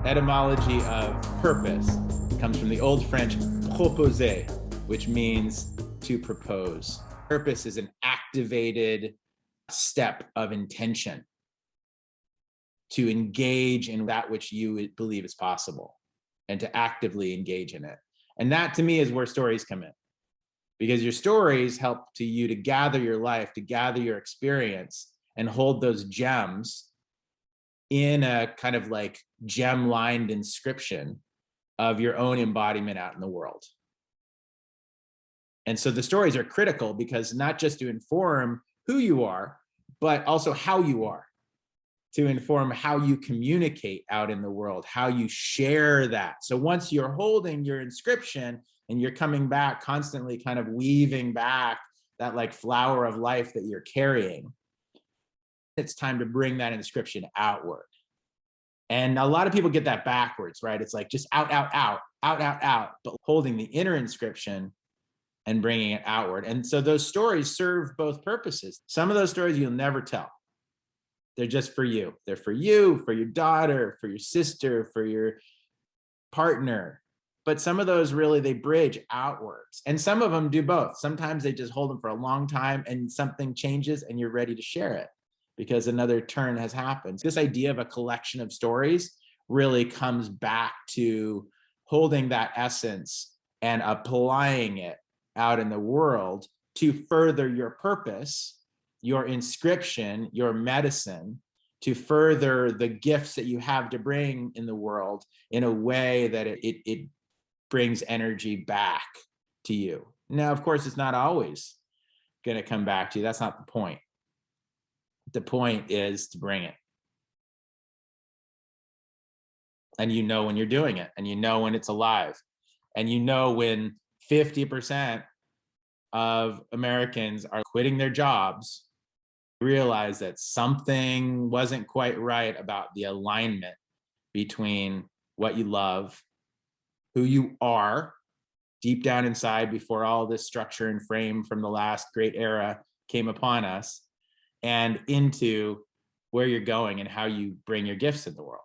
Etymology of purpose comes from the Old French proposer, which means to propose. Purpose is an activated step of intention to engage in that which you believe is possible and to actively engage in it. And that to me is where stories come in, because your stories help to you to gather your life, to gather your experience and hold those gems in a kind of like gem lined inscription of your own embodiment out in the world. And so the stories are critical because not just to inform who you are, but also how you are, to inform how you communicate out in the world, how you share that. So once you're holding your inscription and you're coming back, constantly kind of weaving back that like flower of life that you're carrying, it's time to bring that inscription outward. And a lot of people get that backwards, right? It's like just out, out, out, out, out, out, but holding the inner inscription and bringing it outward. And so those stories serve both purposes. Some of those stories you'll never tell. They're just for you. They're for you, for your daughter, for your sister, for your partner. But some of those really, they bridge outwards. And some of them do both. Sometimes they just hold them for a long time and something changes and you're ready to share it because another turn has happened. This idea of a collection of stories really comes back to holding that essence and applying it out in the world to further your purpose, your inscription, your medicine, to further the gifts that you have to bring in the world in a way that it brings energy back to you. Now, of course, it's not always going to come back to you. That's not the point. The point is to bring it. And you know when you're doing it, and you know when it's alive, and you know when 50% of Americans are quitting their jobs, realize that something wasn't quite right about the alignment between what you love, who you are deep down inside before all this structure and frame from the last great era came upon us, and into where you're going and how you bring your gifts in the world.